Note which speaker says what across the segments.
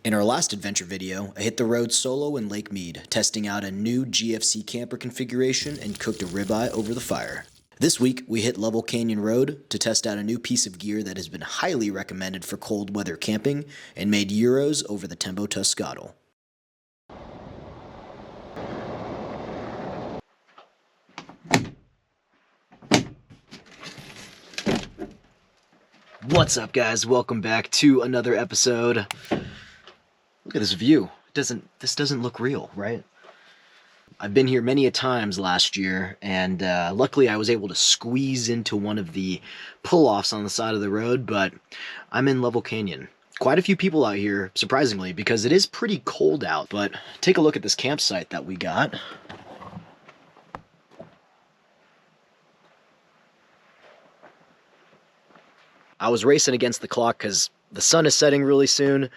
Speaker 1: In our last adventure video, I hit the road solo in Lake Mead, testing out a new GFC camper configuration and cooked a ribeye over the fire. This week, we hit Level Canyon Road to test out a new piece of gear that has been highly recommended for cold weather camping and made Euros over the Tembo scotle. What's up, guys? Welcome back to another episode. Look at this view. This doesn't look real, right? I've been here many a times last year, and luckily I was able to squeeze into one of the pull-offs on the side of the road, but I'm in Level Canyon. Quite a few people out here, surprisingly, because it is pretty cold out, but take a look at this campsite that we got. I was racing against the clock because the sun is setting really soon,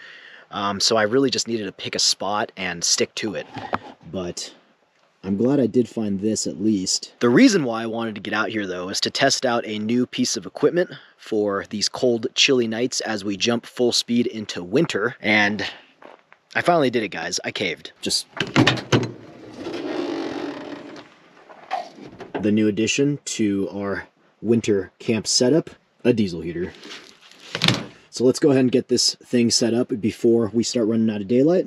Speaker 1: so I really just needed to pick a spot and stick to it. But I'm glad I did find this at least. The reason why I wanted to get out here, though, is to test out a new piece of equipment for these cold, chilly nights as we jump full speed into winter. And I finally did it, guys. I caved. Just the new addition to our winter camp setup, a diesel heater. So let's go ahead and get this thing set up before we start running out of daylight,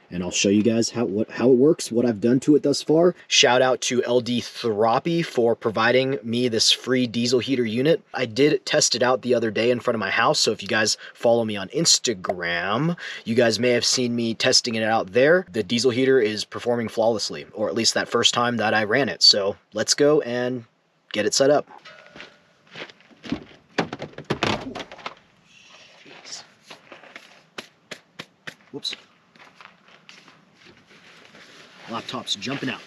Speaker 1: and I'll show you guys how it works, what I've done to it thus far. Shout out to LD Therapy for providing me this free diesel heater unit. I did test it out the other day in front of my house, so if you guys follow me on Instagram, you guys may have seen me testing it out there. The diesel heater is performing flawlessly, or at least that first time that I ran it. So let's go and get it set up. Whoops. Laptop's jumping out.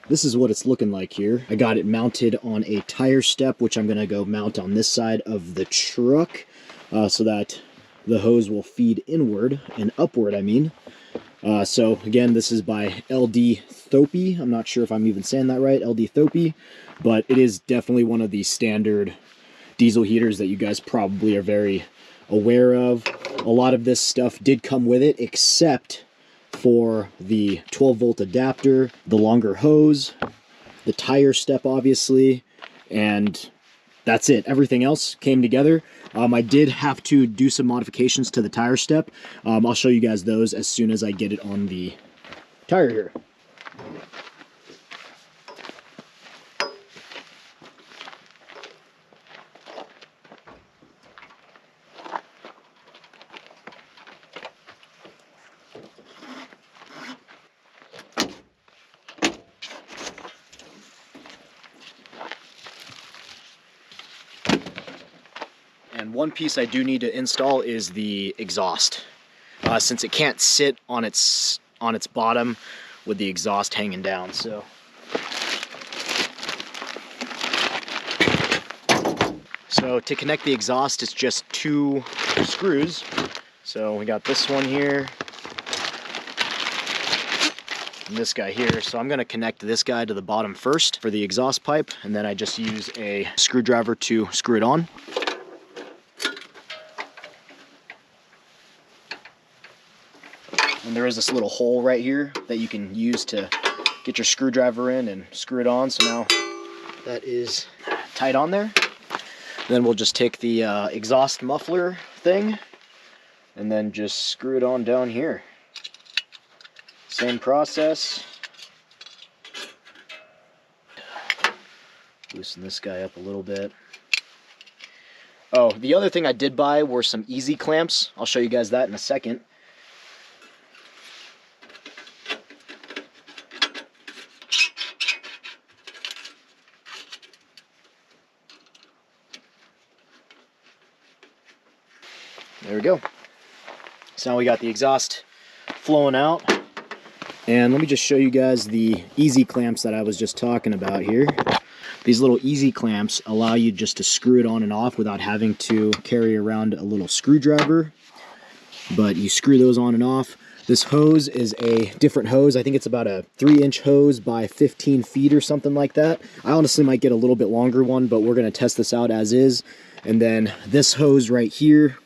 Speaker 1: This is what it's looking like here. I got it mounted on a tire step, which I'm gonna go mount on this side of the truck so that the hose will feed inward and upward, I mean. So again, this is by LD Therapy. I'm not sure if I'm even saying that right, LD Therapy, but it is definitely one of the standard diesel heaters that you guys probably are very aware of. A lot of this stuff did come with it, except for the 12-volt adapter, the longer hose, the tire step, obviously, and that's it. Everything else came together. I did have to do some modifications to the tire step. I'll show you guys those as soon as I get it on the tire here. And one piece I do need to install is the exhaust, since it can't sit on its bottom with the exhaust hanging down. So to connect the exhaust, it's just 2 screws. So we got this one here and this guy here. So I'm going to connect this guy to the bottom first for the exhaust pipe, and then I just use a screwdriver to screw it on. And there is this little hole right here that you can use to get your screwdriver in and screw it on. So now that is tight on there. Then we'll just take the exhaust muffler thing and then just screw it on down here. Same process. Loosen this guy up a little bit. Oh, the other thing I did buy were some easy clamps. I'll show you guys that in a second. There we go. So now we got the exhaust flowing out. And let me just show you guys the easy clamps that I was just talking about here. These little easy clamps allow you just to screw it on and off without having to carry around a little screwdriver. But you screw those on and off. This hose is a different hose. I think it's about a 3-inch hose by 15 feet or something like that. I honestly might get a little bit longer one, but we're gonna test this out as is. And then this hose right here,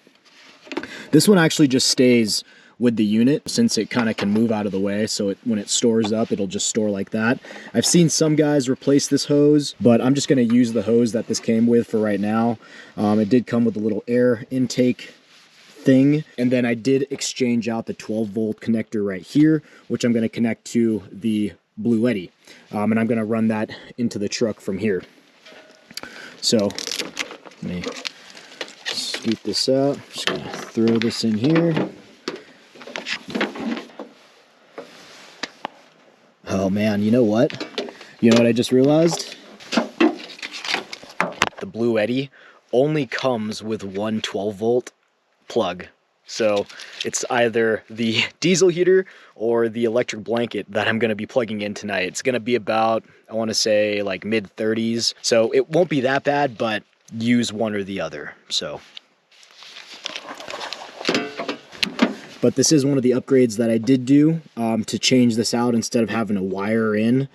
Speaker 1: this one actually just stays with the unit since it kind of can move out of the way. So when it stores up, it'll just store like that. I've seen some guys replace this hose, but I'm just gonna use the hose that this came with for right now. It did come with a little air intake thing, and then I did exchange out the 12-volt connector right here, which I'm going to connect to the Blue Eddy, and I'm going to run that into the truck from here. So let me scoot this out. Just going to throw this in here. Oh man, you know what? You know what I just realized? The Blue Eddy only comes with one 12-volt plug. So it's either the diesel heater or the electric blanket that I'm going to be plugging in tonight. It's going to be about, I want to say like mid 30s. So it won't be that bad, but use one or the other. So, but this is one of the upgrades that I did do to change this out. Instead of having to wire in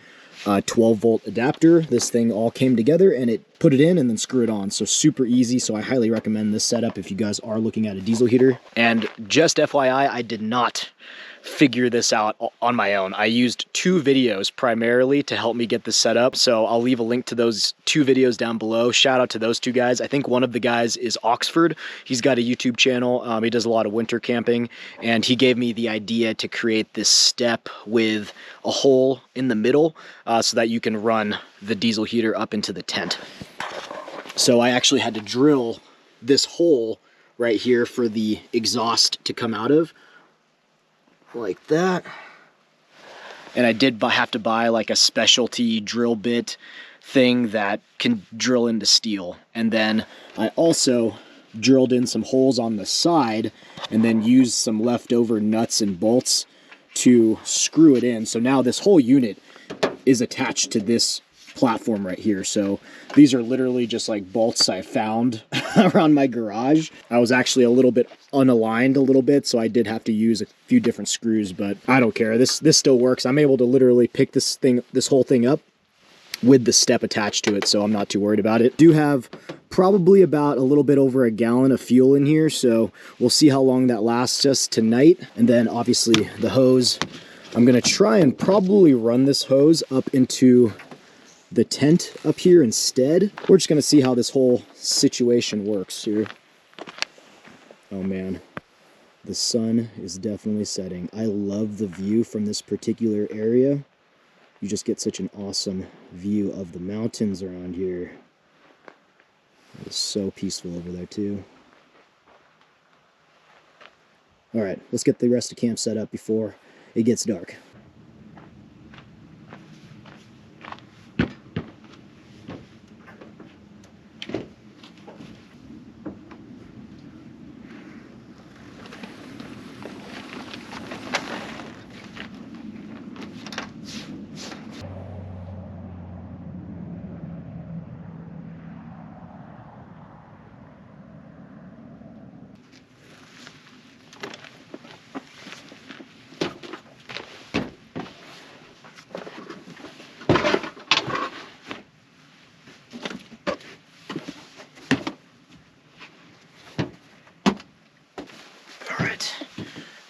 Speaker 1: a 12-volt adapter, this thing all came together and it put it in and then screw it on. So super easy. So I highly recommend this setup if you guys are looking at a diesel heater. And just FYI, I did not figure this out on my own. I used 2 videos primarily to help me get this set up. So I'll leave a link to those 2 videos down below. Shout out to those 2 guys. I think one of the guys is Oxford. He's got a YouTube channel. He does a lot of winter camping, and he gave me the idea to create this step with a hole in the middle so that you can run the diesel heater up into the tent. So I actually had to drill this hole right here for the exhaust to come out of, like that. And I did have to buy like a specialty drill bit thing that can drill into steel. And then I also drilled in some holes on the side and then used some leftover nuts and bolts to screw it in. So now this whole unit is attached to this platform right here. So these are literally just like bolts I found around my garage. I was actually a little bit unaligned a little bit, so I did have to use a few different screws, but I don't care. This still works. I'm able to literally pick this whole thing up with the step attached to it, so I'm not too worried about it. Do have probably about a little bit over a gallon of fuel in here, so we'll see how long that lasts us tonight. And then obviously the hose, I'm gonna try and probably run this hose up into the tent up here instead. We're just gonna see how this whole situation works here. Oh man, the sun is definitely setting. I love the view from this particular area. You just get such an awesome view of the mountains around here. It's so peaceful over there too. All right, let's get the rest of camp set up before it gets dark.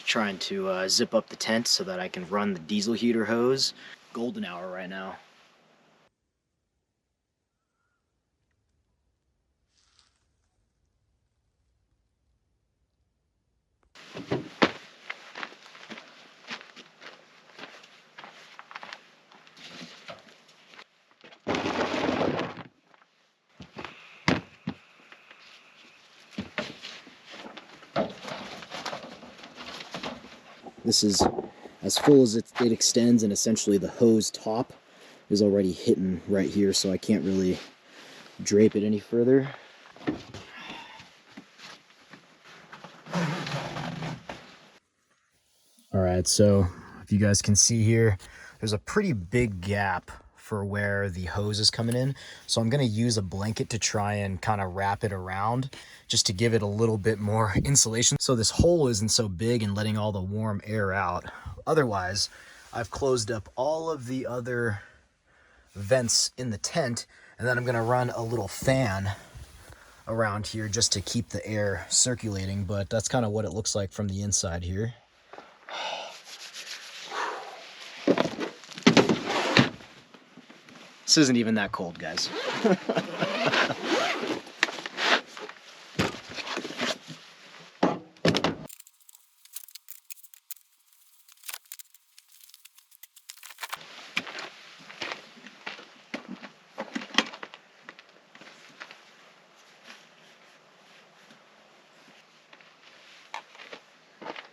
Speaker 1: Trying to zip up the tent so that I can run the diesel heater hose. Golden hour right now. This is as full as it extends, and essentially the hose top is already hitting right here, so I can't really drape it any further. All right, so if you guys can see here, there's a pretty big gap for where the hose is coming in. So I'm going to use a blanket to try and kind of wrap it around just to give it a little bit more insulation so this hole isn't so big and letting all the warm air out. Otherwise, I've closed up all of the other vents in the tent, and then I'm going to run a little fan around here just to keep the air circulating, but that's kind of what it looks like from the inside here. This isn't even that cold, guys.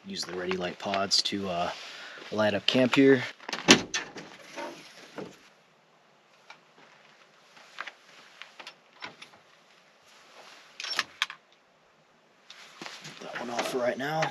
Speaker 1: Use the Ready Light pods to light up camp here. That one off for right now.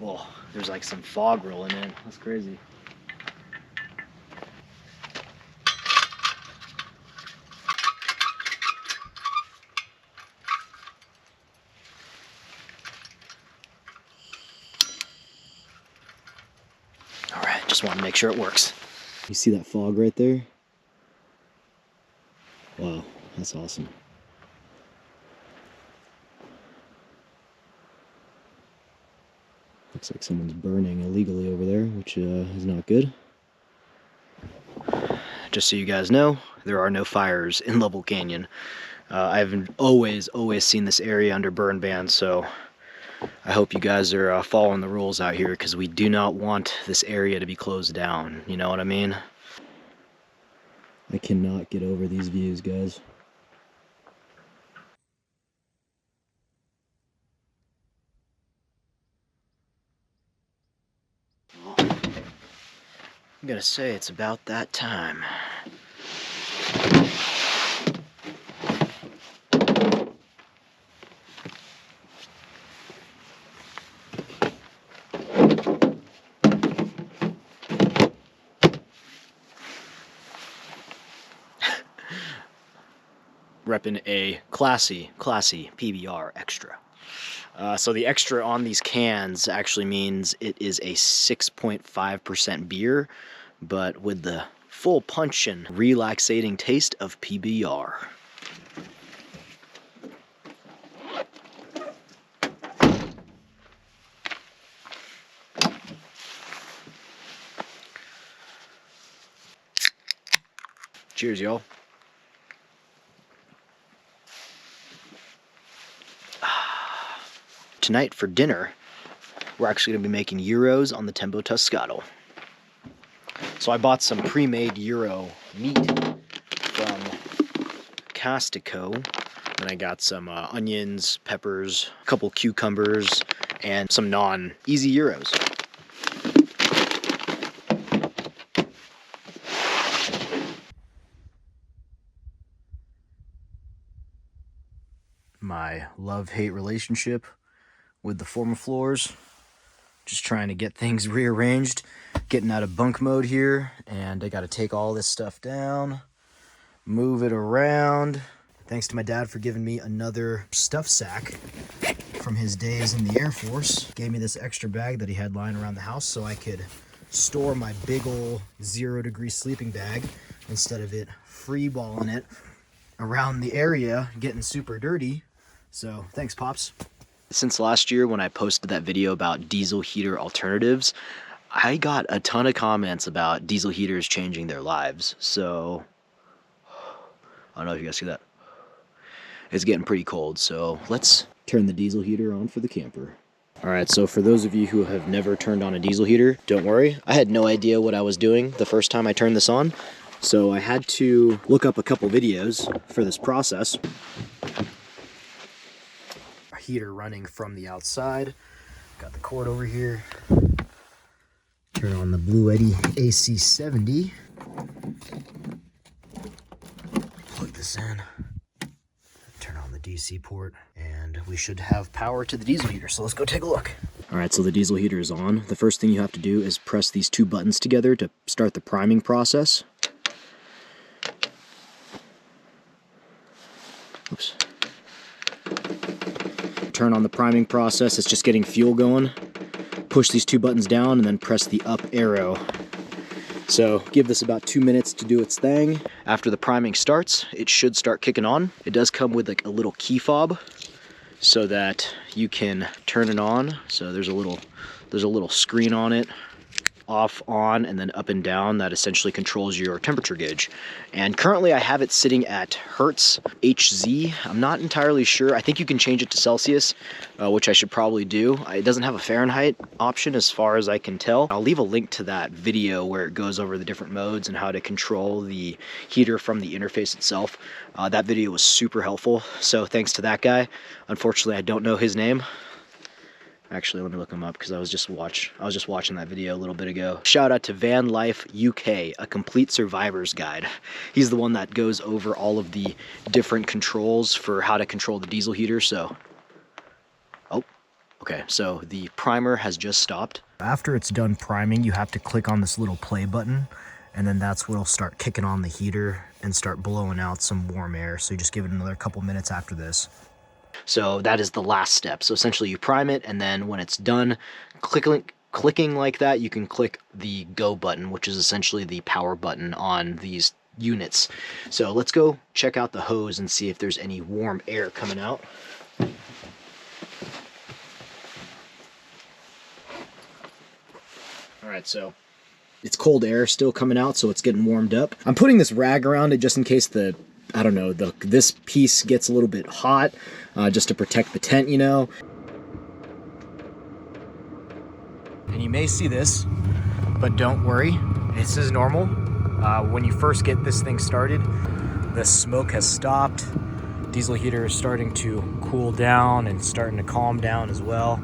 Speaker 1: Well, there's like some fog rolling in. That's crazy. All right, just want to make sure it works. You see that fog right there? Wow, that's awesome. Looks like someone's burning illegally over there, which is not good. Just so you guys know, there are no fires in Level Canyon. I've always seen this area under burn ban, so I hope you guys are following the rules out here, because we do not want this area to be closed down. You know what I mean? I cannot get over these views, guys. I'm gonna say it's about that time. Repping a classy PBR extra. So the extra on these cans actually means it is a 6.5% beer, but with the full punch and relaxating taste of PBR. Cheers, y'all. Tonight for dinner, we're actually going to be making gyros on the Tembo Scotle. So I bought some pre-made gyro meat from Castico. Then I got some onions, peppers, a couple cucumbers, and some non-easy gyros. My love-hate relationship with the former floors. Just trying to get things rearranged, getting out of bunk mode here, and I got to take all this stuff down, move it around. Thanks to my dad for giving me another stuff sack from his days in the Air Force. Gave me this extra bag that he had lying around the house so I could store my big ol' 0-degree sleeping bag instead of it free-balling it around the area, getting super dirty. So thanks, Pops. Since last year when I posted that video about diesel heater alternatives, I got a ton of comments about diesel heaters changing their lives. So, I don't know if you guys see that. it's getting pretty cold. So let's turn the diesel heater on for the camper. All right, so for those of you who have never turned on a diesel heater, don't worry. I had no idea what I was doing the first time I turned this on. So I had to look up a couple videos for this process. A heater running from the outside. Got the cord over here. Turn on the Blue Eddy AC70. Plug this in. Turn on the DC port, and we should have power to the diesel heater. So let's go take a look. All right, so the diesel heater is on. The first thing you have to do is press these two buttons together to start the priming process. Oops. Turn on the priming process. It's just getting fuel going. Push these two buttons down and then press the up arrow. So give this about 2 minutes to do its thing. After the priming starts, it should start kicking on. It does come with like a little key fob so that you can turn it on. So there's a little screen on it, off, on, and then up and down that essentially controls your temperature gauge. And currently I have it sitting at Hertz HZ. I'm not entirely sure. I think you can change it to Celsius, which I should probably do. It doesn't have a Fahrenheit option as far as I can tell. I'll leave a link to that video where it goes over the different modes and how to control the heater from the interface itself. That video was super helpful, so thanks to that guy. Unfortunately, I don't know his name. Actually, let me look him up because I was just watching that video a little bit ago. Shout out to Van Life UK, a complete survivor's guide. He's the one that goes over all of the different controls for how to control the diesel heater. So, oh, okay. So the primer has just stopped. After it's done priming, you have to click on this little play button, and then that's what'll start kicking on the heater and start blowing out some warm air. So you just give it another couple minutes after this. So that is the last step. So essentially you prime it, and then when it's done clicking like that, you can click the go button, which is essentially the power button on these units. So let's go check out the hose and see if there's any warm air coming out. All right, so it's cold air still coming out, so it's getting warmed up. I'm putting this rag around it just in case this piece gets a little bit hot, just to protect the tent, you know. And you may see this, but don't worry, this is normal. When you first get this thing started, the smoke has stopped. Diesel heater is starting to cool down and starting to calm down as well.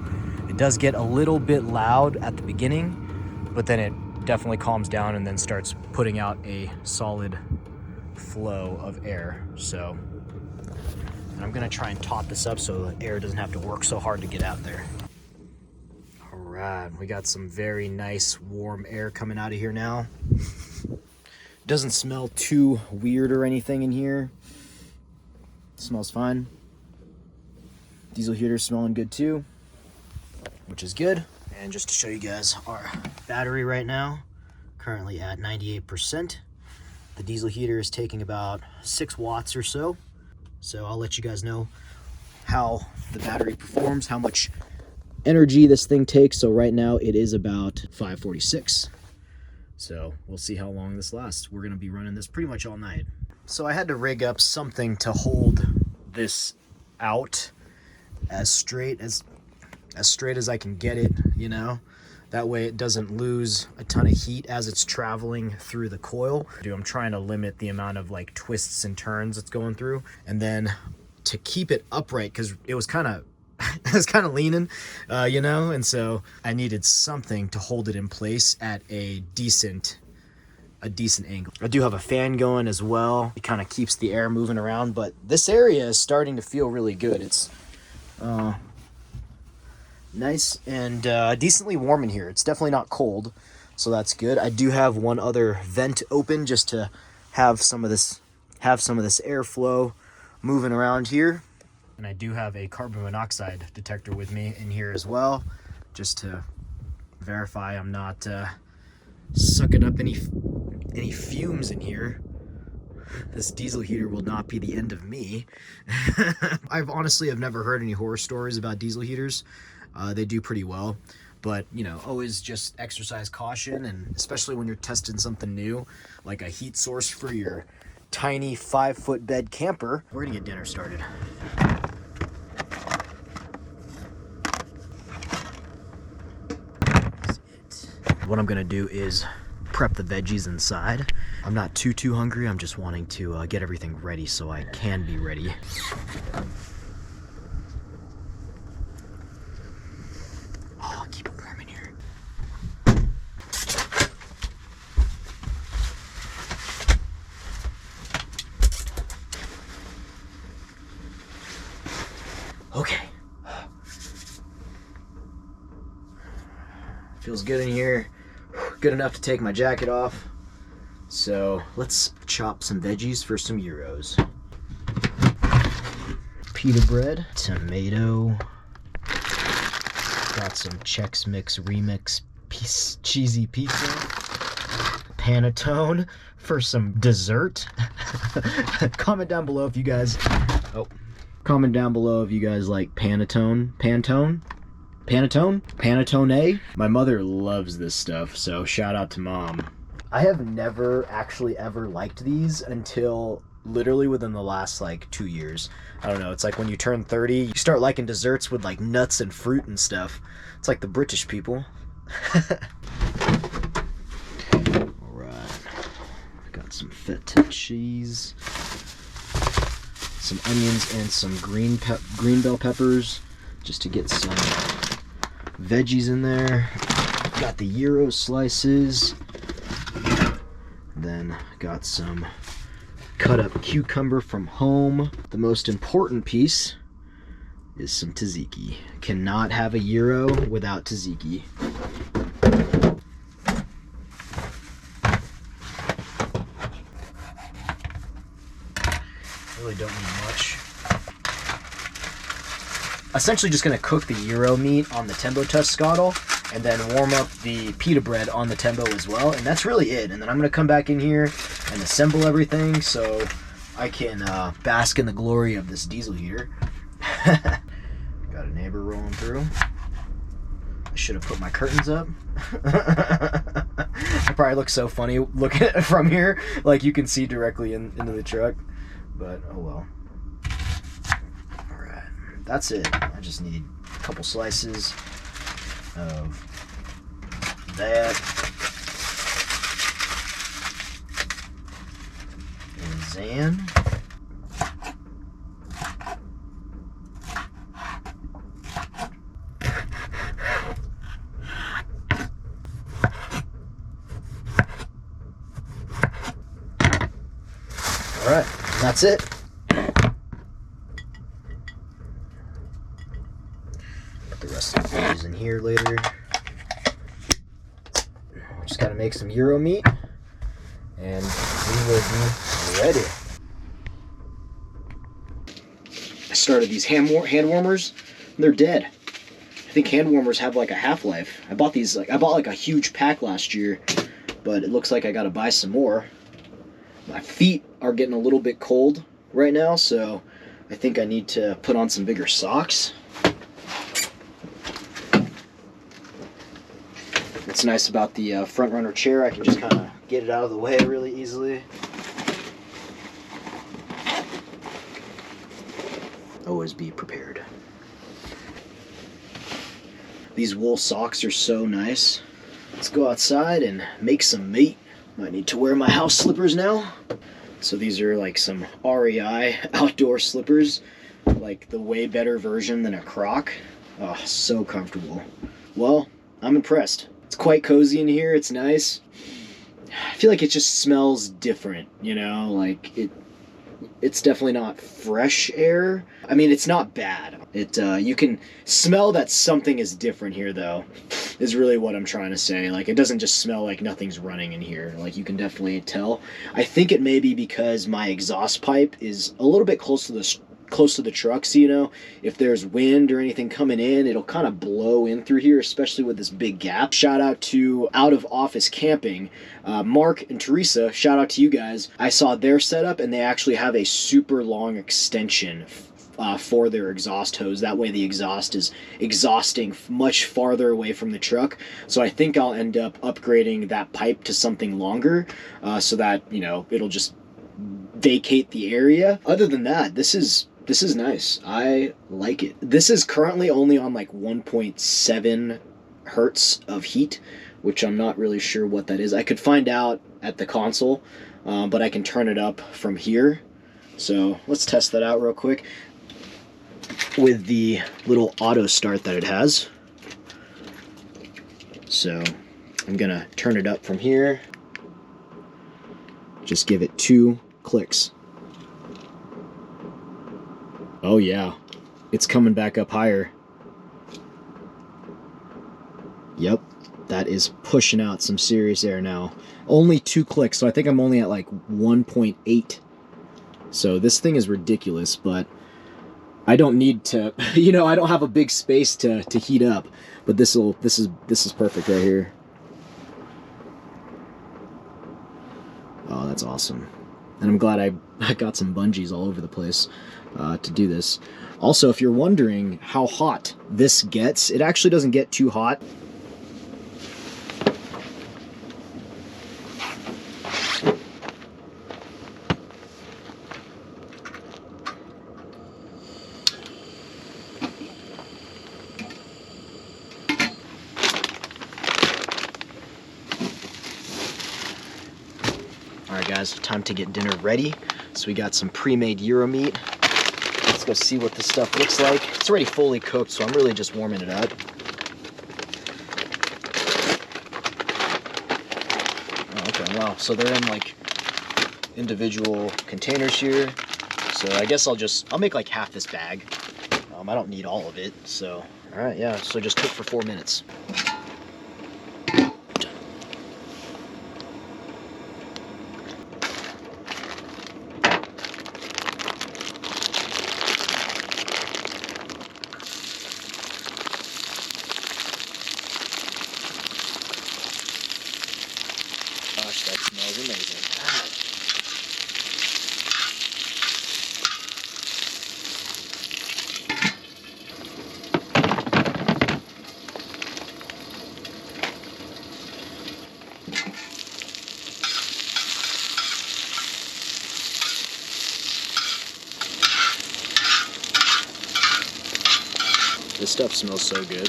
Speaker 1: It does get a little bit loud at the beginning, but then it definitely calms down and then starts putting out a solid flow of air. So, and I'm gonna try and top this up so the air doesn't have to work so hard to get out there. All right, we got some very nice warm air coming out of here now. Doesn't smell too weird or anything in here. It smells fine. Diesel heater's smelling good too, which is good. And just to show you guys our battery right now, currently at 98%. The diesel heater is taking about 6 watts or so. So I'll let you guys know how the battery performs, how much energy this thing takes. So right now it is about 546. So we'll see how long this lasts. We're gonna be running this pretty much all night. So I had to rig up something to hold this out as straight as I can get it, you know. That way it doesn't lose a ton of heat as it's traveling through the coil. I'm trying to limit the amount of like twists and turns it's going through. And then to keep it upright, because it was kind of leaning, you know, and so I needed something to hold it in place at a decent angle. I do have a fan going as well. It kind of keeps the air moving around, but this area is starting to feel really good. It's nice and decently warm in here. It's definitely not cold, so that's good. I do have one other vent open just to have some of this airflow moving around here. And I do have a carbon monoxide detector with me in here as well, just to verify I'm not sucking up any fumes in here. This diesel heater will not be the end of me. I've honestly have never heard any horror stories about diesel heaters. They do pretty well, but you know, always just exercise caution, and especially when you're testing something new, like a heat source for your tiny 5-foot bed camper. We're gonna get dinner started. What I'm gonna do is prep the veggies inside. I'm not too hungry. I'm just wanting to get everything ready so I can be ready. Oh, keep it warm in here. Okay. Feels good in here. Good enough to take my jacket off. So let's chop some veggies for some gyros. Pita bread, tomato, got some Chex Mix Remix cheesy pizza, panettone for some dessert. Comment down below if you guys, comment down below if you guys like panettone. Panettone. My mother loves this stuff, so shout out to Mom. I have never actually ever liked these until literally within the last like 2 years. I don't know, it's like when you turn 30, you start liking desserts with like nuts and fruit and stuff. It's like the British people. Alright, got some feta cheese, some onions, and some green bell peppers just to get some veggies in there. Got the gyro slices. Then got some cut up cucumber from home. The most important piece is some tzatziki. Cannot have a gyro without tzatziki. Really don't need much. Essentially just gonna cook the gyro meat on the Tembo Test Scotle and then warm up the pita bread on the Tembo as well, and that's really it. And then I'm gonna come back in here and assemble everything so I can bask in the glory of this diesel heater. Got a neighbor rolling through. I should have put my curtains up. I probably look so funny looking at it from here, like you can see directly into the truck, but oh well. That's it. I just need a couple slices of that. And Zan. All right, that's it. The rest of the veggies in here later. Just gotta make some gyro meat and we will be ready. I started these hand warmers. They're dead. I think hand warmers have like a half-life. I bought like a huge pack last year, but it looks like I gotta buy some more. My feet are getting a little bit cold right now, so I think I need to put on some bigger socks. What's nice about the front runner chair, I can just kind of get it out of the way really easily. Always be prepared. These wool socks are so nice. Let's go outside and make some meat. Might need to wear my house slippers now. So these are like some REI outdoor slippers, like the way better version than a Croc. Oh, so comfortable. Well, I'm impressed. It's quite cozy in here. It's nice. I feel like it just smells different, you know, like it's definitely not fresh air. I mean, it's not bad. You can smell that something is different here, though, is really what I'm trying to say. Like, it doesn't just smell like nothing's running in here. Like, you can definitely tell. I think it may be because my exhaust pipe is a little bit close to the truck, so, you know, if there's wind or anything coming in, it'll kind of blow in through here, especially with this big gap. Shout out to Out of Office Camping. Mark and Teresa, shout out to you guys. I saw their setup, and they actually have a super long extension for their exhaust hose. That way the exhaust is exhausting much farther away from the truck. So I think I'll end up upgrading that pipe to something longer, so that, you know, it'll just vacate the area. Other than that, this is nice. I like it. This is currently only on like 1.7 hertz of heat, which I'm not really sure what that is. I could find out at the console, but I can turn it up from here. So let's test that out real quick with the little auto start that it has. So I'm gonna turn it up from here. Just give it 2 clicks. Oh yeah, it's coming back up higher. Yep, that is pushing out some serious air now. Only 2 clicks, so I think I'm only at like 1.8. So this thing is ridiculous, but I don't need to, you know, I don't have a big space to heat up, but this is perfect right here. Oh, that's awesome. And I'm glad I got some bungees all over the place to do this. Also, if you're wondering how hot this gets, it actually doesn't get too hot. Alright guys, time to get dinner ready. So we got some pre-made gyro meat. Let's go see what this stuff looks like. It's already fully cooked, so I'm really just warming it up. Oh, okay, wow. So they're in like individual containers here. So I guess I'll make like half this bag. I don't need all of it, so. Alright, yeah, so just cook for 4 minutes. Gosh, that smells amazing. This stuff smells so good.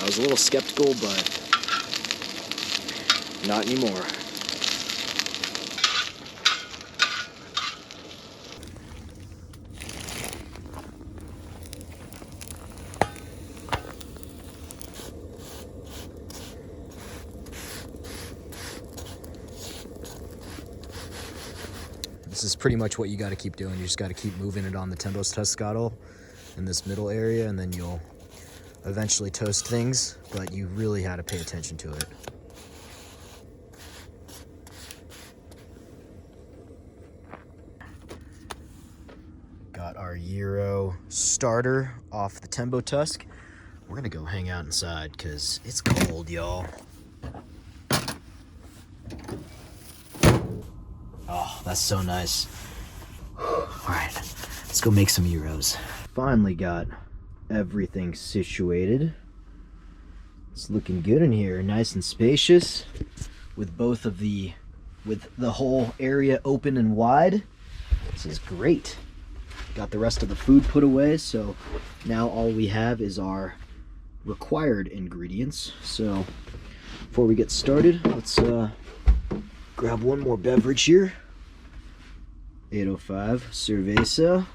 Speaker 1: I was a little skeptical, but not anymore. This is pretty much what you got to keep doing. You just got to keep moving it on the Tempos test scotle in this middle area, and then you'll eventually toast things, but you really had to pay attention to it. Got our gyro starter off the Tembo Tusk. We're gonna go hang out inside because it's cold, y'all. Oh, that's so nice. All right, let's go make some gyros. Finally got everything situated. It's looking good in here, nice and spacious, with the whole area open and wide. This is great. Got the rest of the food put away, so now all we have is our required ingredients. So before we get started, let's grab one more beverage here. 805 cerveza.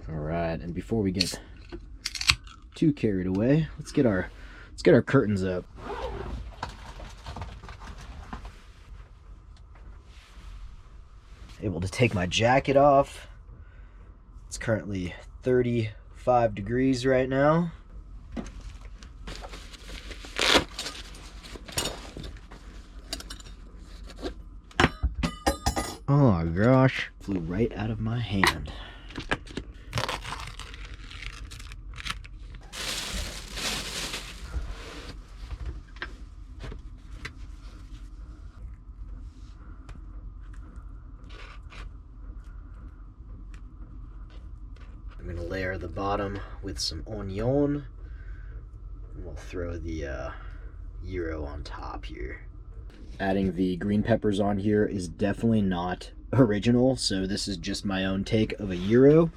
Speaker 1: Alright, and before we get too carried away, let's get our curtains up. Able to take my jacket off. It's currently 35 degrees right now. Oh my gosh, flew right out of my hand. I'm going to layer the bottom with some onion, and we'll throw the gyro on top here. Adding the green peppers on here is definitely not original, so this is just my own take of a gyro.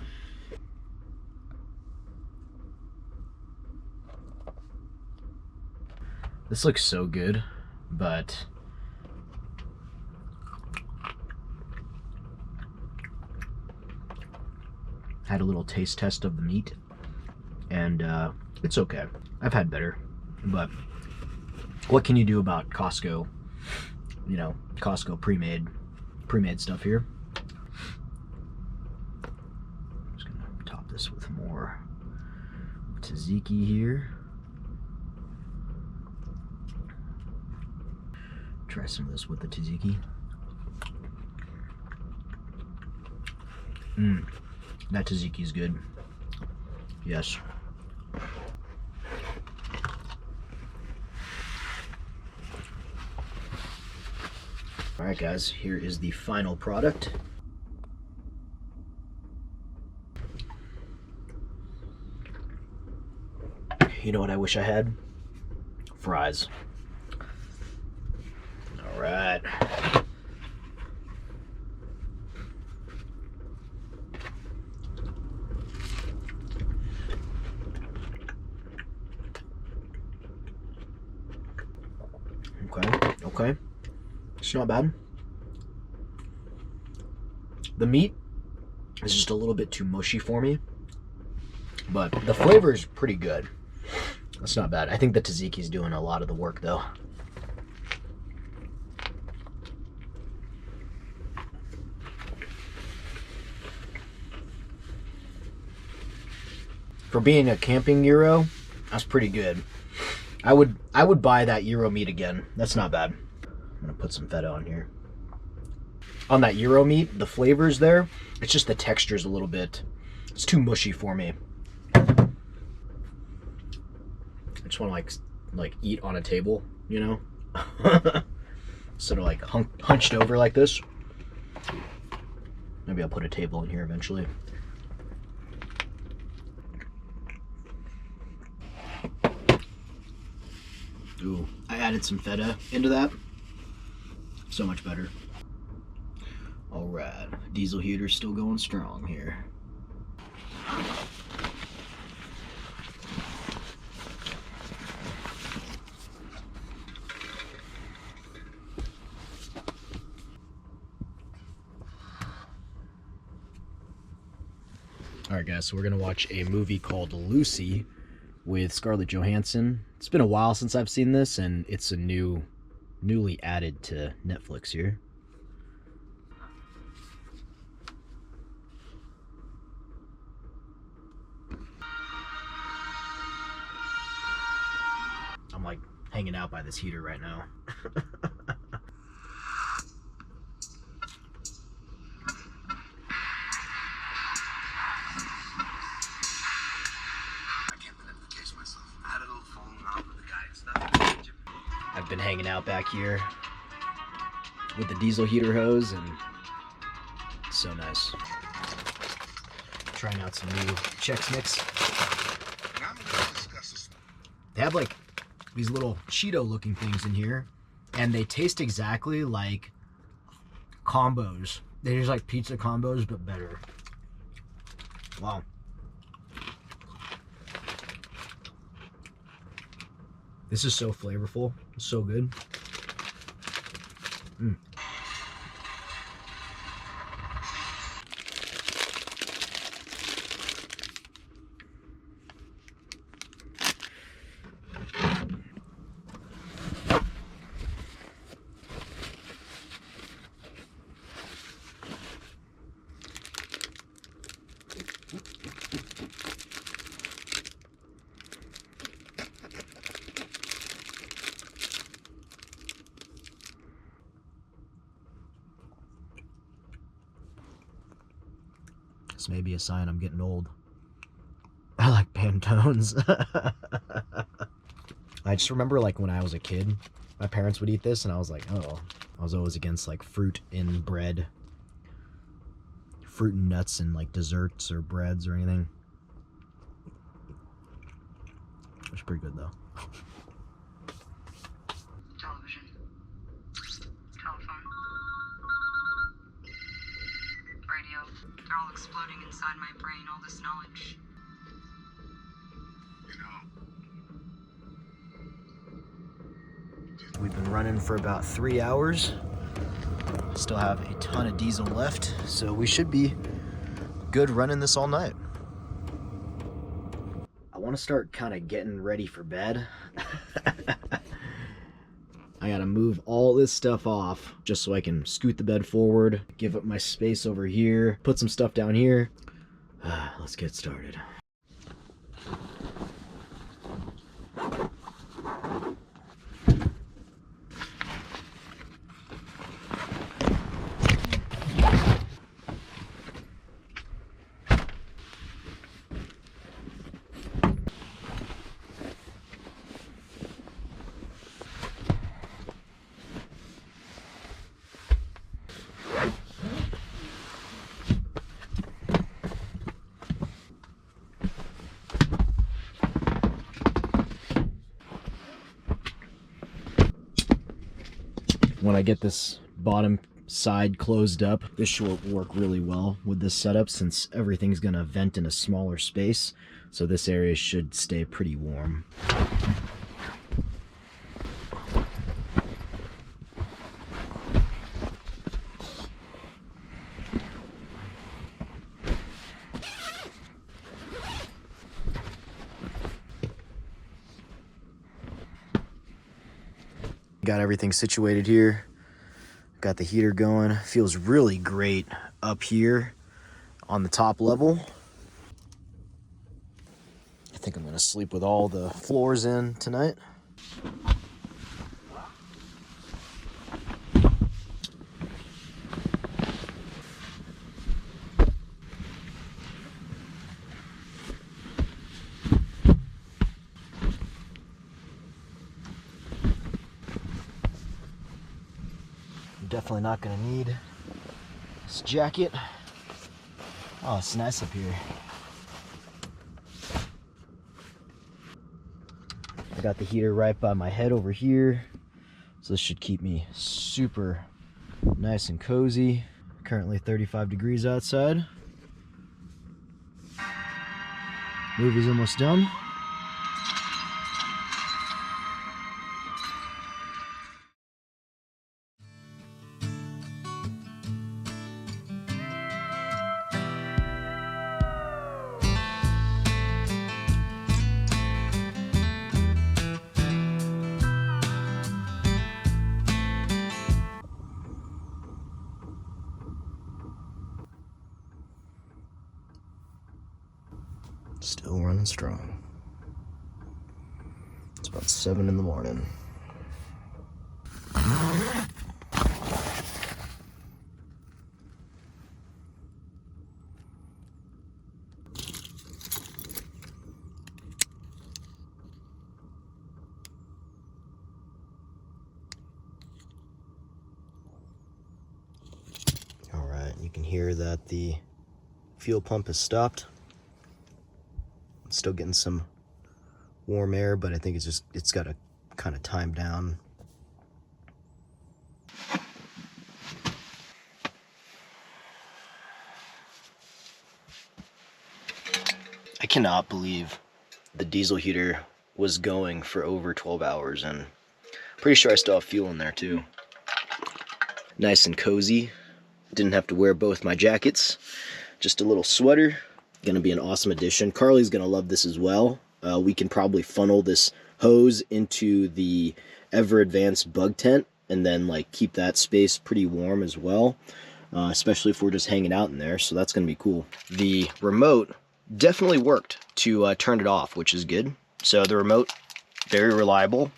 Speaker 1: This looks so good, but had a little taste test of the meat, and it's okay. I've had better, but what can you do about Costco? You know, Costco pre-made stuff here. I'm just gonna top this with more tzatziki here. Try some of this with the tzatziki. That tzatziki is good. Yes. All right, guys, here is the final product. You know what I wish I had? Fries. All right. Okay. It's not bad. The meat is just a little bit too mushy for me, but the flavor is pretty good. That's not bad. I think the tzatziki is doing a lot of the work, though. For being a camping gyro, that's pretty good. I would buy that gyro meat again. That's not bad. I'm gonna put some feta on here. On that gyro meat, the flavor's there. It's just the texture's a little bit, it's too mushy for me. I just want to like eat on a table, you know? Instead of like hunched over like this. Maybe I'll put a table in here eventually. Ooh, I added some feta into that. So much better. All right, diesel heater's still going strong here. All right, guys, so we're gonna watch a movie called Lucy with Scarlett Johansson. It's been a while since I've seen this, and it's a newly added to Netflix here. I'm like hanging out by this heater right now. I've been hanging out back here with the diesel heater hose, and it's so nice. Trying out some new Chex Mix. They have like these little Cheeto looking things in here, and they taste exactly like combos. They taste like pizza combos, but better. Wow. This is so flavorful. It's so good. This may be a sign I'm getting old. I like Pantones. I just remember like when I was a kid, my parents would eat this and I was like, oh. I was always against like fruit in bread. Fruit and nuts in like desserts or breads or anything. It's pretty good though.
Speaker 2: floating inside my brain, all this knowledge.
Speaker 1: We've been running for about 3 hours. Still have a ton of diesel left, so we should be good running this all night. I want to start kind of getting ready for bed. I gotta move all this stuff off just so I can scoot the bed forward, give up my space over here, put some stuff down here. Let's get started. When I get this bottom side closed up, this should work really well with this setup since everything's gonna vent in a smaller space, so this area should stay pretty warm. Got everything situated here. Got the heater going. Feels really great up here on the top level. I think I'm gonna sleep with all the floors in tonight. Definitely not gonna need this jacket. Oh, it's nice up here. I got the heater right by my head over here, so this should keep me super nice and cozy. Currently 35 degrees outside. Movie's almost done. Still running strong. It's about 7 in the morning. All right, you can hear that the fuel pump has stopped. Still getting some warm air, but I think it's got to kind of time down. I cannot believe the diesel heater was going for over 12 hours, and pretty sure I still have fuel in there too. Nice and cozy. Didn't have to wear both my jackets. Just a little sweater. Gonna be an awesome addition. Carly's gonna love this as well. We can probably funnel this hose into the ever advanced bug tent and then like keep that space pretty warm as well, especially if we're just hanging out in there, so that's gonna be cool. The remote definitely worked to turn it off, which is good. So the remote, very reliable.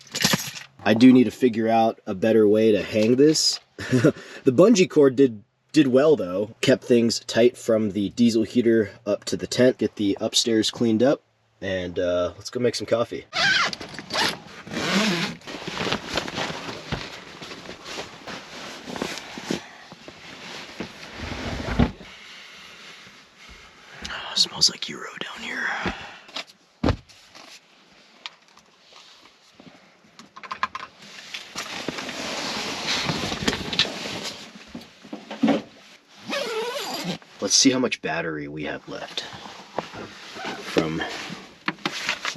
Speaker 1: I do need to figure out a better way to hang this. The bungee cord did well though. Kept things tight from the diesel heater up to the tent. Get the upstairs cleaned up, and let's go make some coffee. Oh, smells like Euro down here. let's see how much battery we have left from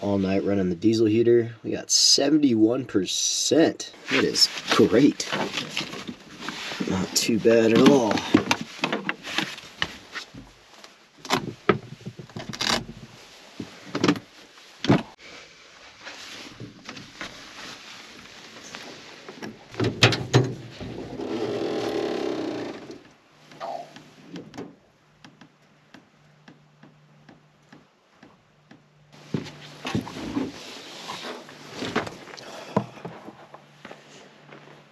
Speaker 1: all night running the diesel heater. We got 71%. It is great. Not too bad at all.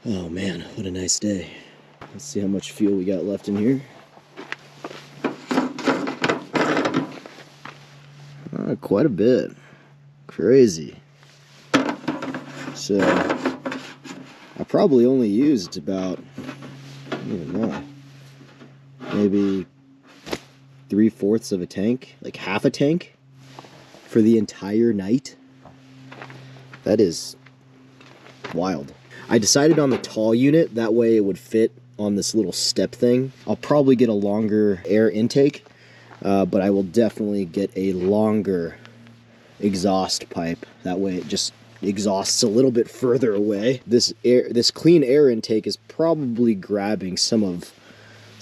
Speaker 1: Oh man, what a nice day. Let's see how much fuel we got left in here. Quite a bit. Crazy. So, I probably only used about, I don't even know, maybe 3/4 of a tank, like half a tank for the entire night. That is wild. I decided on the tall unit, that way it would fit on this little step thing. I'll probably get a longer air intake, but I will definitely get a longer exhaust pipe. That way it just exhausts a little bit further away. This clean air intake is probably grabbing some of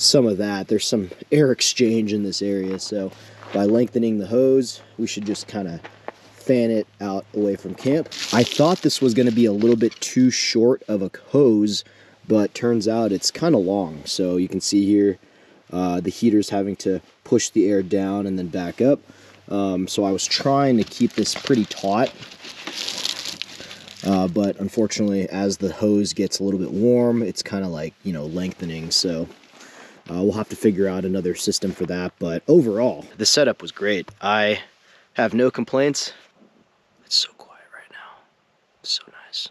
Speaker 1: that. There's some air exchange in this area, so by lengthening the hose, we should just kind of fan it out away from camp. I thought this was going to be a little bit too short of a hose, but turns out it's kind of long. So you can see here the heater's having to push the air down and then back up. So I was trying to keep this pretty taut, but unfortunately as the hose gets a little bit warm, it's kind of like, you know, lengthening. So we'll have to figure out another system for that. But overall, the setup was great. I have no complaints. It's so quiet right now. It's so nice.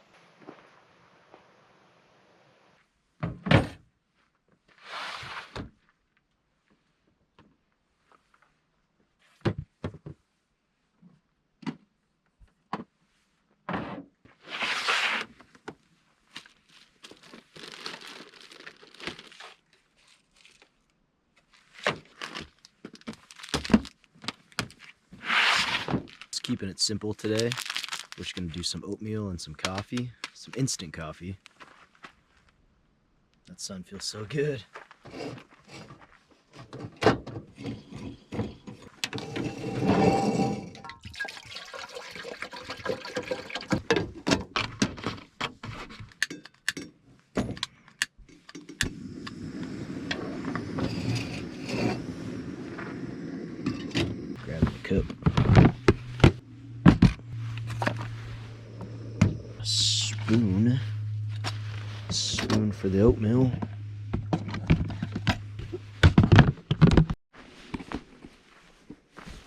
Speaker 1: Just keeping it simple today. We're just gonna do some oatmeal and some coffee, some instant coffee. That sun feels so good. Grab the cup. A spoon for the oatmeal.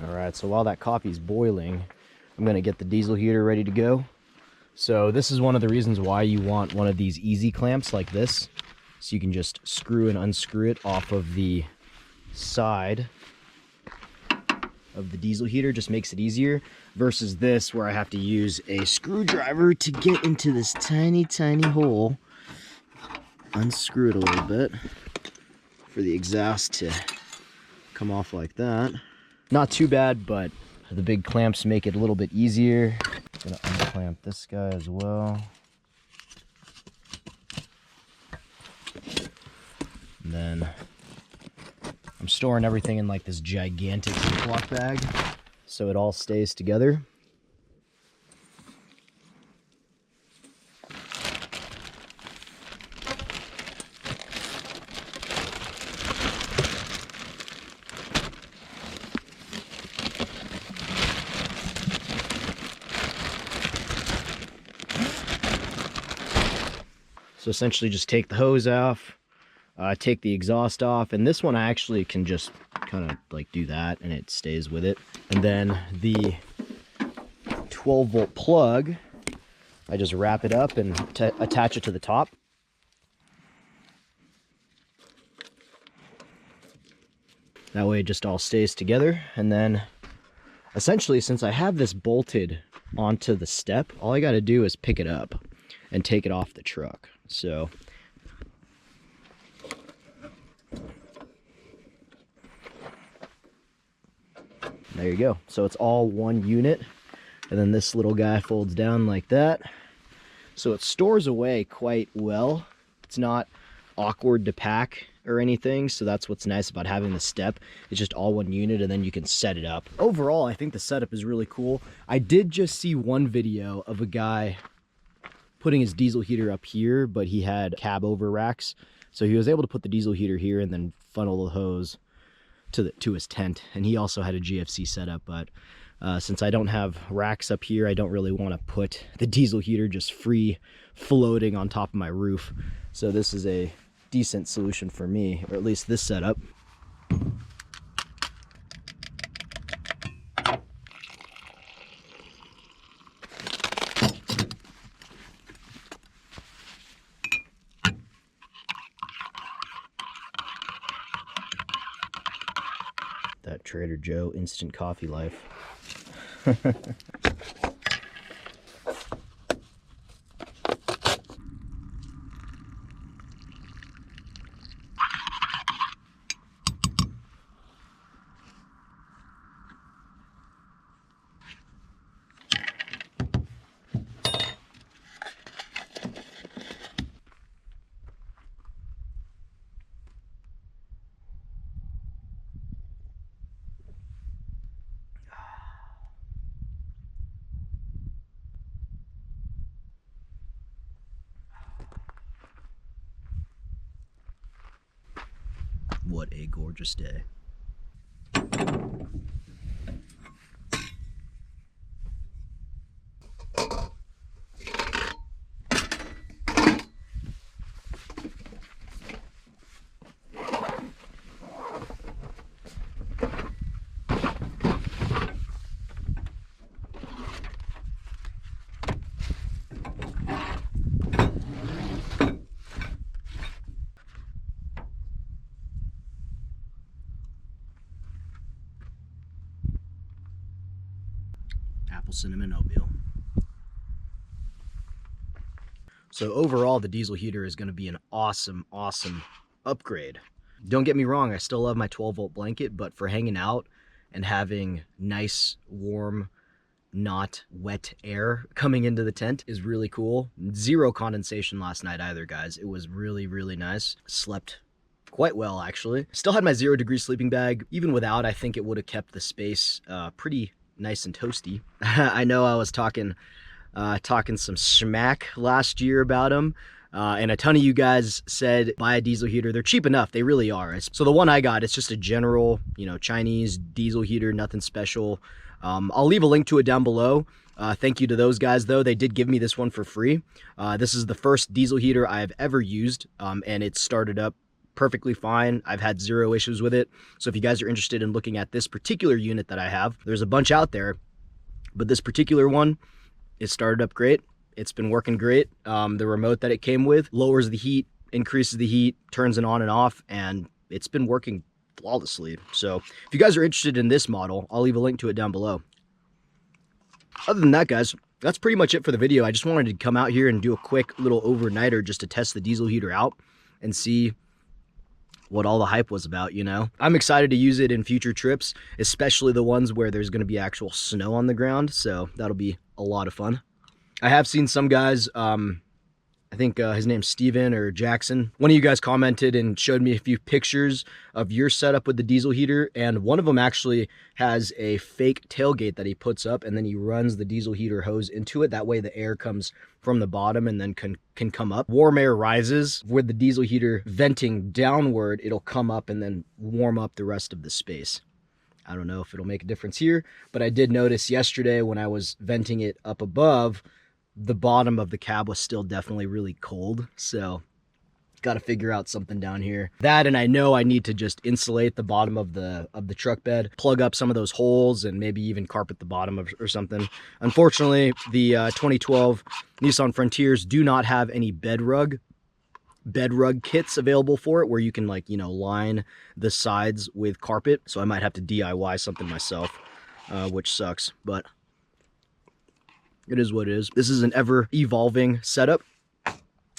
Speaker 1: Alright, so while that coffee's boiling, I'm gonna get the diesel heater ready to go. So this is one of the reasons why you want one of these easy clamps like this, so you can just screw and unscrew it off of the side of the diesel heater. Just makes it easier versus this where I have to use a screwdriver to get into this tiny hole, unscrew it a little bit for the exhaust to come off like that. Not too bad, but the big clamps make it a little bit easier. I'm gonna unclamp this guy as well. And then I'm storing everything in like this gigantic Ziploc bag so it all stays together. So essentially just take the hose off, take the exhaust off, and this one I actually can just kind of like do that and it stays with it. And then the 12-volt plug, I just wrap it up and attach it to the top. That way it just all stays together. And then essentially, since I have this bolted onto the step, all I got to do is pick it up and take it off the truck. So There you go. So it's all one unit. And then this little guy folds down like that. So it stores away quite well. It's not awkward to pack or anything, so that's what's nice about having the step. It's just all one unit, and then you can set it up. Overall, I think the setup is really cool. I did just see one video of a guy putting his diesel heater up here, but he had cab over racks, so he was able to put the diesel heater here and then funnel the hose to his tent. And he also had a GFC setup, but since I don't have racks up here, I don't really want to put the diesel heater just free floating on top of my roof. So this is a decent solution for me, or at least this setup. That Trader Joe instant coffee life. What a gorgeous day. Apple cinnamon oatmeal. So overall, the diesel heater is going to be an awesome upgrade. Don't get me wrong, I still love my 12-volt blanket, but for hanging out and having nice, warm, not wet air coming into the tent is really cool. Zero condensation last night either, guys. It was really nice. Slept quite well, actually. Still had my 0-degree sleeping bag. Even without, I think it would have kept the space pretty nice and toasty. I know I was talking some smack last year about them, and a ton of you guys said buy a diesel heater. They're cheap enough, they really are. So the one I got, it's just a general, Chinese diesel heater, nothing special. I'll leave a link to it down below. Thank you to those guys, though. They did give me this one for free. This is the first diesel heater I've ever used, and it started up perfectly fine. I've had zero issues with it. So if you guys are interested in looking at this particular unit that I have, there's a bunch out there, but this particular one, it started up great. It's been working great. The remote that it came with lowers the heat, increases the heat, turns it on and off, and it's been working flawlessly. So if you guys are interested in this model, I'll leave a link to it down below. Other than that, guys, that's pretty much it for the video. I just wanted to come out here and do a quick little overnighter just to test the diesel heater out and see what all the hype was about, I'm excited to use it in future trips, especially the ones where there's going to be actual snow on the ground, so that'll be a lot of fun. I have seen some guys, I think his name's Steven or Jackson. One of you guys commented and showed me a few pictures of your setup with the diesel heater, and one of them actually has a fake tailgate that he puts up, and then he runs the diesel heater hose into it. That way the air comes from the bottom and then can come up. Warm air rises. With the diesel heater venting downward, it'll come up and then warm up the rest of the space. I don't know if it'll make a difference here, but I did notice yesterday when I was venting it up above, the bottom of the cab was still definitely really cold, so got to figure out something down here. That, and I know I need to just insulate the bottom of the truck bed, plug up some of those holes, and maybe even carpet the bottom or something. Unfortunately, the 2012 Nissan Frontiers do not have any bed rug kits available for it, where you can line the sides with carpet. So I might have to DIY something myself, which sucks, but it is what it is. This is an ever evolving setup.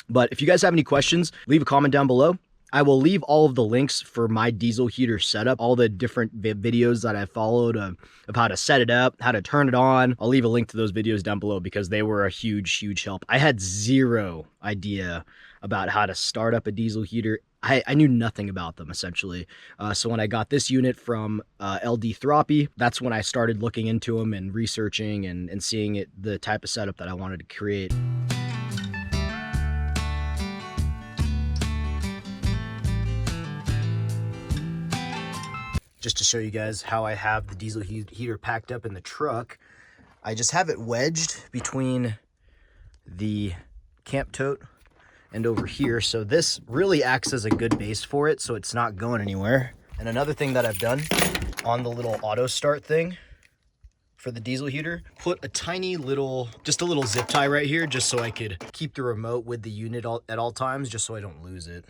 Speaker 1: But if you guys have any questions, leave a comment down below. I will leave all of the links for my diesel heater setup, all the different videos that I followed of how to set it up, how to turn it on. I'll leave a link to those videos down below because they were a huge help. I had zero idea about how to start up a diesel heater. I knew nothing about them, essentially. So when I got this unit from LD Throppy, that's when I started looking into them and researching and seeing it, the type of setup that I wanted to create. Just to show you guys how I have the diesel heater packed up in the truck, I just have it wedged between the camp tote and over here. So this really acts as a good base for it, so it's not going anywhere. And another thing that I've done on the little auto start thing for the diesel heater, put a tiny little, just a little zip tie right here, just so I could keep the remote with the unit at all times, just so I don't lose it.